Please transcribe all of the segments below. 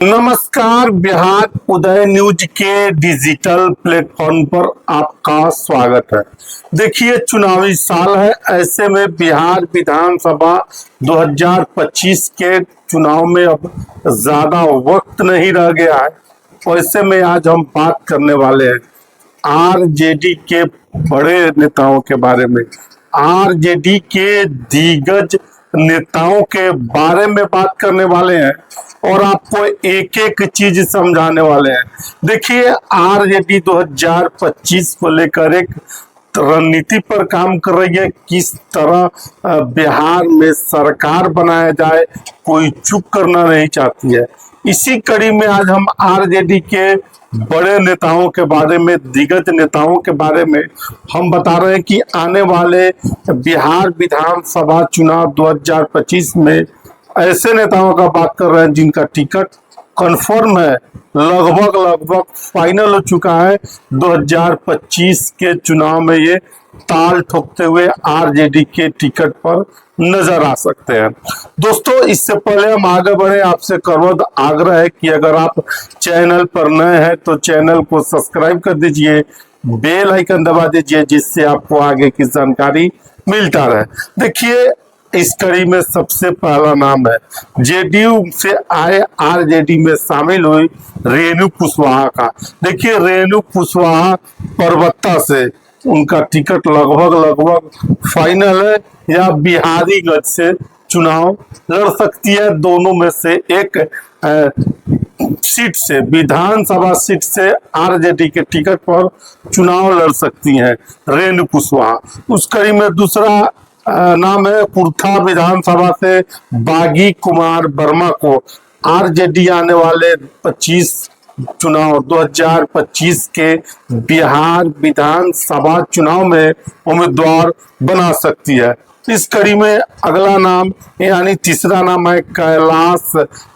नमस्कार, बिहार उदय न्यूज के digital platform पर आपका स्वागत है। देखिए, चुनावी साल है, ऐसे में बिहार विधानसभा 2025 के चुनाव में अब ज्यादा वक्त नहीं रह गया है। ऐसे में आज हम बात करने वाले हैं आरजेडी के बड़े नेताओं के बारे में, आरजेडी के दिग्गज नेताओं के बारे में बात करने वाले हैं और आपको एक एक चीज समझाने वाले हैं। देखिए, आरजेडी 2025 को लेकर एक रणनीति पर काम कर रही है। किस तरह बिहार में सरकार बनाया जाए, कोई चुप करना नहीं चाहती है। इसी कड़ी में आज हम आरजेडी के बड़े नेताओं के बारे में, दिग्गज नेताओं के बारे में हम बता रहे हैं कि आने वाले बिहार विधानसभा चुनाव 2025 में ऐसे नेताओं का बात कर रहे हैं जिनका टिकट कंफर्म है, लगभग फाइनल हो चुका है। 2025 के चुनाव में ये ताल ठोकते हुए आरजेडी के टिकट पर नजर आ सकते हैं। दोस्तों, इससे पहले हम आगे बढ़े, आपसे करवद आग्रह है कि अगर आप चैनल पर नए हैं तो चैनल को सब्सक्राइब कर दीजिए, बेल आइकन दबा दीजिए, जिससे आपको आगे की जानकारी मिलता रहे। देखिए, इस कड़ी में सबसे पहला नाम है जेडीयू से आए आरजेडी में शामिल हुई रेणु कुशवाहा का। देखिए, रेणु कुशवाहा परबत्ता से उनका टिकट लगभग फाइनल है या बिहारीगंज से चुनाव लड़ सकती है। दोनों में से एक सीट से, विधानसभा सीट से आरजेडी के टिकट पर चुनाव लड़ सकती हैं रेणु कुशवाहा। उस कड़ी में दूसरा नाम है कुर्था विधानसभा से बागी कुमार वर्मा को आरजेडी आने वाले 2025 के बिहार विधानसभा चुनाव में उम्मीदवार बना सकती है। इस कड़ी में अगला नाम यानी तीसरा नाम है कैलाश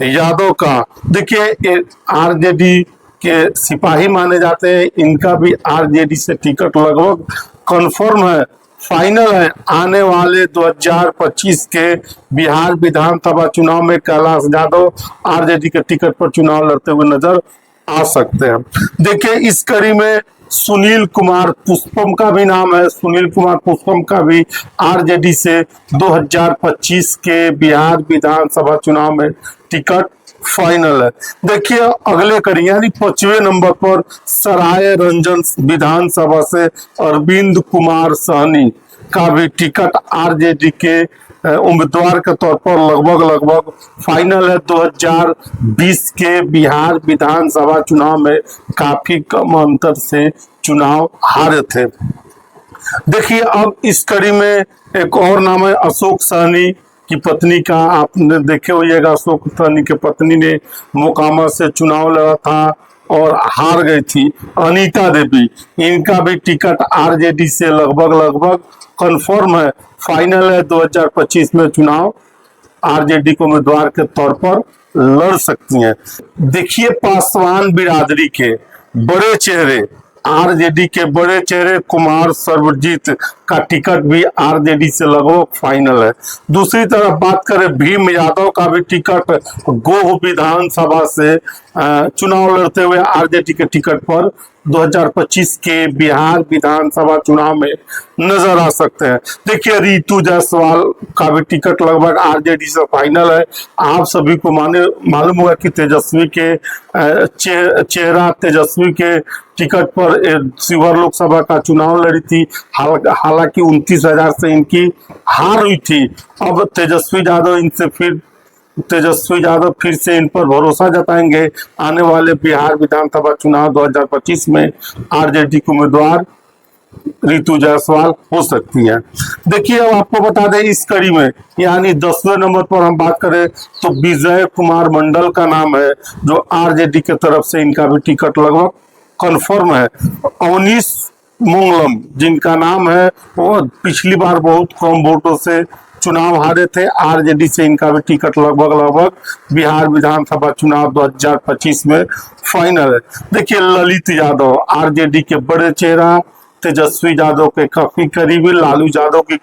यादव का। देखिए, आरजेडी के सिपाही माने जाते हैं, इनका भी आरजेडी से टिकट लगभग कंफर्म है, फाइनल है। आने वाले 2025 के बिहार विधानसभा चुनाव में कैलाश यादव आरजेडी के टिकट पर चुनाव लड़ते हुए नजर आ सकते हैं। देखिए, इस कड़ी में सुनील कुमार पुष्पम का भी नाम है। सुनील कुमार पुष्पम का भी आरजेडी से 2025 के बिहार विधानसभा चुनाव में टिकट फाइनल है। देखिए, अगले कड़ी यानी 5वें नंबर पर सराय रंजन विधानसभा से अरविंद कुमार सहनी का भी टिकट आरजेडी के उम्मीदवार के तौर पर लगभग फाइनल है। 2020 के बिहार विधानसभा चुनाव में काफी कम अंतर से चुनाव हारे थे। देखिए, अब इस कड़ी में एक और नाम है अशोक सहनी की पत्नी का। आपने देखे होइएगा, अशोक सहनी की पत्नी ने मोकामा से चुनाव लड़ा था और हार गई थी, अनीता देवी। इनका भी टिकट आरजेडी से लगभग कंफर्म है, फाइनल है। 2025 में चुनाव आरजेडी को उम्मीदवार के तौर पर लड़ सकती हैं। देखिए, पासवान बिरादरी के बड़े चेहरे, आरजेडी के बड़े चेहरे कुमार सर्वजीत का टिकट भी आरजेडी से लगभग फाइनल है। दूसरी तरफ बात करें भीम यादव का भी टिकट गोह विधानसभा से चुनाव लड़ते हुए आरजेडी के टिकट पर 2025 के बिहार विधानसभा चुनाव में नजर आ सकते हैं। देखिए, रितु जायसवाल का भी टिकट लगभग आरजेडी से फाइनल है। आप सभी को मालूम होगा कि तेजस्वी के चेहरा तेजस्वी के टिकट पर शिवहर लोकसभा का चुनाव लड़ी थी, हालांकि 29,000 से इनकी हार हुई थी। अब तेजस्वी यादव फिर से इन पर भरोसा जताएंगे। आने वाले बिहार विधानसभा चुनाव 2025 में आरजेडी के उम्मीदवार रितु जायसवाल हो सकती है। देखिए, अब आपको बता दें, इस कड़ी में यानी 10वें नंबर पर हम बात करें तो विजय कुमार मंडल का नाम है, जो आरजेडी के तरफ से इनका भी टिकट लगभग कंफर्म है। अवनीश मोंगलम जिनका नाम है, वो पिछली बार बहुत कम वोटों से चुनाव हारे थे, आरजेडी से इनका भी टिकट लगभग बिहार विधानसभा चुनाव 2025 में फाइनल है। देखिए, ललित यादव आरजेडी के बड़े चेहरा, तेजस्वी यादव के काफी करीबी, लालू यादव की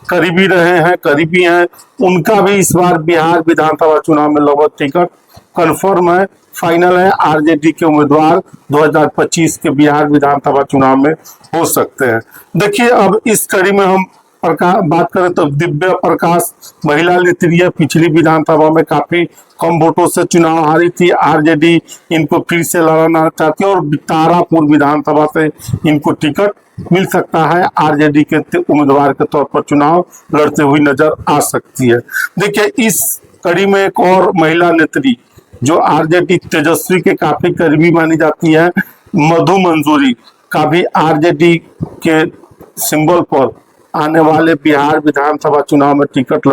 करीबी हैं, उनका भी इस बार बिहार विधानसभा चुनाव में लगभग टिकट कंफर्म है, फाइनल है। आरजेडी के उम्मीदवार 2025 के बिहार विधानसभा चुनाव में हो सकते हैं। देखिए, अब इस कड़ी में हम बात करें तो दिव्या प्रकाश महिला नेत्री है, पिछली विधानसभा में काफी कम वोटों से चुनाव हारी थी। आरजेडी इनको फिर से लड़ाना चाहती है और तारापुर विधानसभा से इनको टिकट मिल सकता है। आरजेडी के उम्मीदवार के तौर पर चुनाव लड़ते हुए नजर आ सकती है। देखिए, इस कड़ी में एक और महिला नेत्री जो आरजेडी तेजस्वी के काफी करीबी मानी जाती है, मधु मंजूरी का भी आरजेडी के सिंबल पर आने वाले बिहार विधानसभा चुनाव में टिकट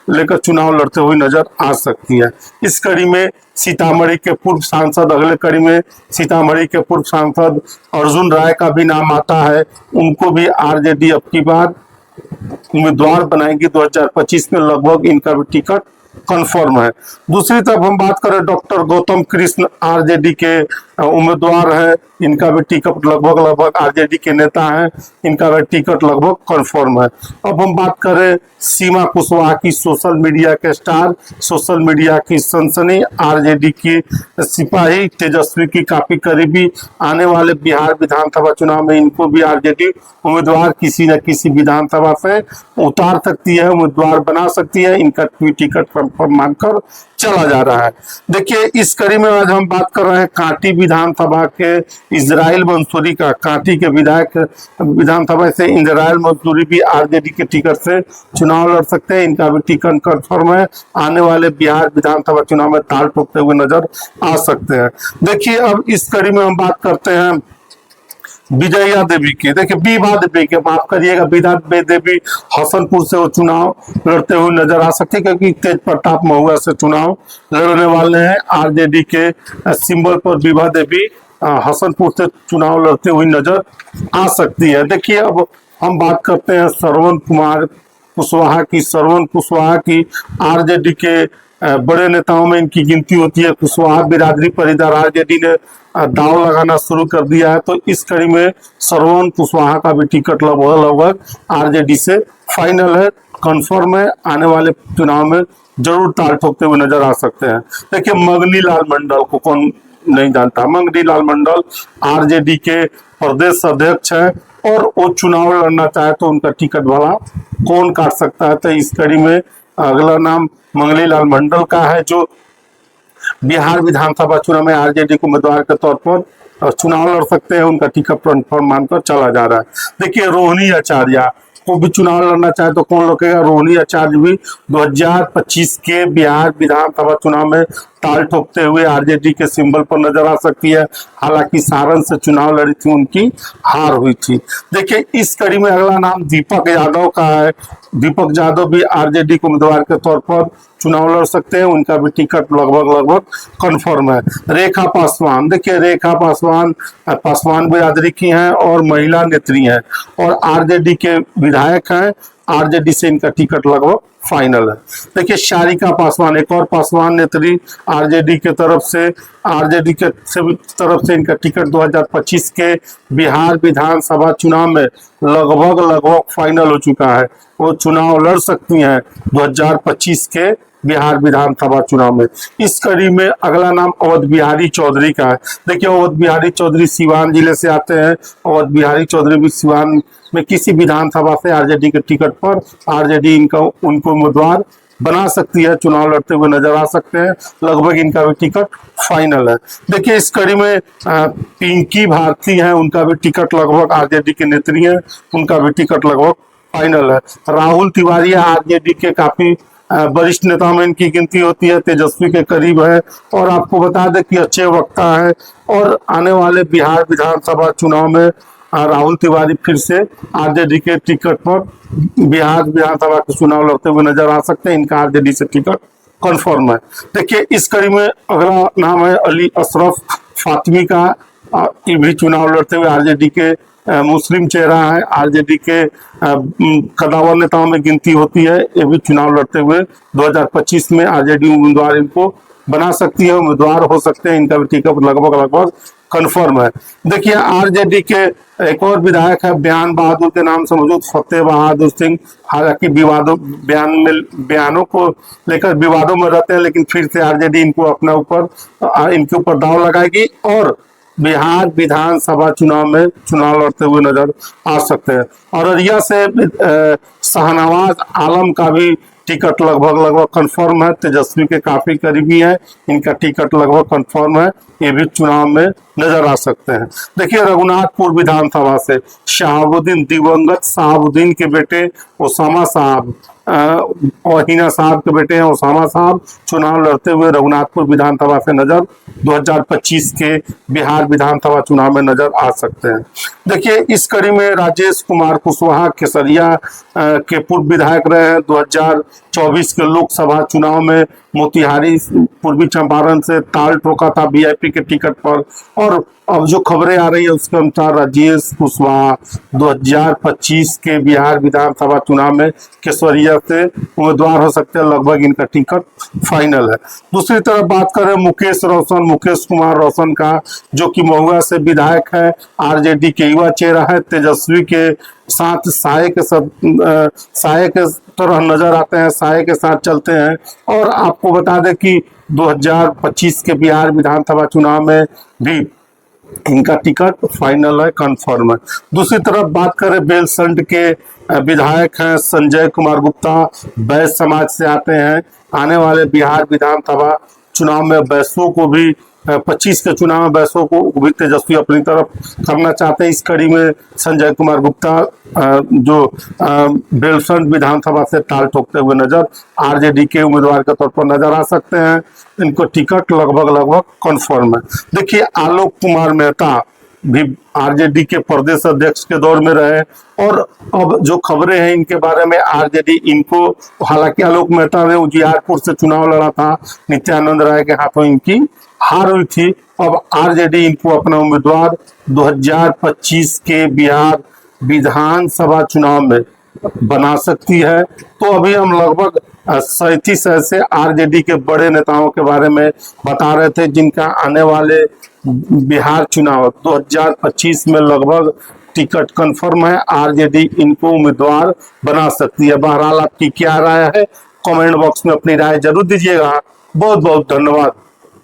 लेकर चुनाव लड़ते हुए नजर आ सकती है। इस कड़ी में सीतामढ़ी के पूर्व सांसद, अगले कड़ी में सीतामढ़ी के पूर्व सांसद अर्जुन राय का भी नाम आता है। उनको भी आरजेडी अब की बार उम्मीदवार बनाएगी 2025 में, लगभग इनका भी टिकट कंफर्म है। दूसरी तरफ हम बात करें डॉक्टर गौतम कृष्ण आरजेडी के उम्मीदवार है, इनका भी टिकट लगभग आरजेडी के नेता हैं, इनका भी टिकट लगभग कंफर्म है। अब हम बात करें सीमा कुशवाहा की, सोशल मीडिया के स्टार, सोशल मीडिया की सनसनी, आरजेडी की सिपाही, तेजस्वी की काफी करीबी, आने वाले बिहार विधानसभा चुनाव में इनको भी आरजेडी उम्मीदवार किसी न किसी विधानसभा से उतार सकती है, उम्मीदवार बना सकती है। इनका टिकट कंफर्म मानकर चला जा रहा है। देखिए, इस कड़ी में आज हम बात कर रहे हैं कांटी विधानसभा के इजराइल मंसूरी का। कांटी के विधायक विधानसभा से इजराइल मंसूरी भी आरजेडी के टिकट से चुनाव लड़ सकते हैं, इनका भी टिकट कंफर्म है। आने वाले बिहार विधानसभा चुनाव में ताल ठोकते हुए नजर आ सकते हैं। देखिए, अब इस कड़ी में हम बात करते हैं विजया देवी की। देखिए, विभा देवी के, माफ करिएगा, विभा देवी हसनपुर से वो चुनाव लड़ते हुए नजर आ सकते हैं, क्योंकि तेज प्रताप महुआ से चुनाव लड़ने वाले हैं। आरजेडी के सिंबल पर विभा देवी हसनपुर से चुनाव लड़ते हुए नजर आ सकती है। देखिए, अब हम बात करते हैं श्रवण कुशवाहा की। श्रवण कुशवाहा की आरजेडी के बड़े नेताओं में इनकी गिनती होती है। कुशवाहा बिरादरी पर इधर आरजेडी ने दाव लगाना शुरू कर दिया है, तो इस कड़ी में श्रवण कुशवाहा का भी टिकट लगभग आरजेडी से फाइनल है, कंफर्म है। आने वाले चुनाव में जरूर ताल ठोकते हुए नजर आ सकते हैं। देखिए, मंगनी लाल मंडल को कौन नहीं जानता। मंगनी लाल मंडल आरजेडी के प्रदेश अध्यक्ष है और वो चुनाव लड़ना चाहे तो उनका टिकट वाला कौन काट सकता है। तो इस कड़ी में अगला नाम मंगनी लाल मंडल का है, जो बिहार विधानसभा चुनाव में आरजेडी के उम्मीदवार के तौर पर चुनाव लड़ सकते हैं, उनका टिकट कंफर्म मानकर चला जा रहा है। देखिए, रोहिणी आचार्य को भी चुनाव लड़ना चाहे तो कौन लड़ेगा। रोहिणी आचार्य भी 2025 के बिहार विधानसभा चुनाव में ताल ठोकते हुए आरजेडी के सिंबल पर नजर आ सकती है। हालांकि सारण से चुनाव लड़ी थी, उनकी हार हुई थी। देखिए, इस कड़ी में अगला नाम दीपक यादव का है। दीपक यादव भी आरजेडी के उम्मीदवार के तौर पर चुनाव लड़ सकते हैं, उनका भी टिकट लगभग कंफर्म है। रेखा पासवान, देखिए रेखा पासवान बिरादरी की हैं और महिला नेत्री हैं और आरजेडी के विधायक हैं। आरजेडी से इनका टिकट लगभग फाइनल है। देखिए, शारिका पासवान, एक और पासवान नेत्री आरजेडी के तरफ से, इनका टिकट 2025 के बिहार विधानसभा चुनाव में लगभग फाइनल हो चुका है। वो चुनाव लड़ सकती हैं 2025 के बिहार विधानसभा चुनाव में। इस कड़ी में अगला नाम अवध बिहारी चौधरी का है। देखिए, अवध बिहारी चौधरी सिवान जिले से आते हैं। अवध बिहारी चौधरी भी सिवान में किसी विधानसभा से आरजेडी के टिकट पर आरजेडी उनको उम्मीदवार बना सकती है, चुनाव लड़ते हुए नजर आ सकते हैं। लगभग इनका भी टिकट फाइनल है। देखिए, इस कड़ी में पिंकी भारती हैं, उनका भी टिकट लगभग, आरजेडी के नेत्री हैं, उनका भी टिकट लगभग फाइनल है। राहुल तिवारी आरजेडी के काफी वरिष्ठ नेताओं में इनकी गिनती होती है, तेजस्वी के करीब है और आपको बता दें कि अच्छे वक्ता है। और आने वाले बिहार विधानसभा चुनाव में राहुल तिवारी फिर से आरजेडी के टिकट पर बिहार विधानसभा के चुनाव लड़ते हुए नजर आ सकते हैं, इनका आरजेडी से टिकट कंफर्म है। देखिए, इस कड़ी में अगला नाम है अली अशरफ फातिमी का। ये भी चुनाव लड़ते हुए आरजेडी के मुस्लिम चेहरा है, आरजेडी के कदावर नेताओं में गिनती होती है। ये भी चुनाव लड़ते हुए 2025 में आरजेडी उम्मीदवार इनको बना सकती है, उम्मीदवार हो सकते हैं, इनका भी टिकट लगभग कंफर्म है। देखिए आरजेडी के एक और विधायक है बयान बहादुर के नाम से मौजूद फतेह बहादुर सिंह, हालांकि बयानों को लेकर विवादों में रहते हैं, लेकिन फिर से आरजेडी इनके ऊपर दांव लगाएगी और बिहार विधानसभा चुनाव में चुनाव लड़ते हुए नजर आ सकते हैं। औरैया से शाहनवाज आलम का भी टिकट लगभग कंफर्म है। तेजस्वी के काफी करीबी है, इनका टिकट लगभग कंफर्म है, ये भी चुनाव में नजर आ सकते हैं। देखिए रघुनाथपुर विधानसभा से शहाबुद्दीन, दिवंगत शहाबुद्दीन के बेटे ओसामा साहब और हिना साहब के बेटे हैं ओसामा साहब, चुनाव लड़ते हुए रघुनाथपुर विधानसभा से नजर 2025 के बिहार विधानसभा चुनाव में नजर आ सकते हैं। देखिए इस कड़ी में राजेश कुमार कुशवाहा केसरिया के पूर्व विधायक रहे हैं। 2024 के लोकसभा चुनाव में मोतिहारी पूर्वी चंपारण से ताल ठोका था वीआईपी के टिकट पर, और अब जो खबरें आ रही है उसके अनुसार राजेश कुशवाहा 2025 के बिहार विधानसभा चुनाव में केसरिया से उम्मीदवार हो सकते हैं, लगभग इनका टिकट फाइनल है। दूसरी तरफ बात करें मुकेश कुमार रोशन का, जो कि महुआ से विधायक है, आरजेडी के युवा चेहरा है, तेजस्वी के साथ साये के तरह नजर आते हैं, साये के साथ चलते हैं। और आपको बता दें कि 2025 के बिहार विधानसभा चुनाव में भी इनका टिकट फाइनल है, कंफर्म है। दूसरी तरफ बात करें बेलसंड के विधायक हैं संजय कुमार गुप्ता, बैस समाज से आते हैं। आने वाले बिहार विधानसभा चुनाव में बैसों को भी 25 के चुनाव में बैसों को भी तेजस्वी अपनी तरफ करना चाहते हैं। इस कड़ी में संजय कुमार गुप्ता जो बेलसंड विधानसभा से ताल ठोकते हुए नजर आरजेडी के उम्मीदवार के तौर पर नजर आ सकते हैं। इनको टिकट लगभग कंफर्म है। देखिए आलोक कुमार मेहता भी आरजेडी के प्रदेश अध्यक्ष के दौर में रहे, और अब जो खबरें हैं इनके बारे में आरजेडी इनको, हालांकि आलोक मेहता ने उजियारपुर से चुनाव लड़ा था, नित्यानंद राय के हाथों इनकी हार हुई थी। अब आरजेडी इनको अपना उम्मीदवार 2025 के बिहार विधानसभा चुनाव में बना सकती है। तो अभी हम लगभग 37 ऐसे आरजेडी के बड़े नेताओं के बारे में बता रहे थे जिनका आने वाले बिहार चुनाव 2025 में लगभग टिकट कंफर्म है, आरजेडी इनको उम्मीदवार बना सकती है। बहरहाल आपकी क्या राय है, कमेंट बॉक्स में अपनी राय जरूर दीजिएगा। बहुत बहुत धन्यवाद।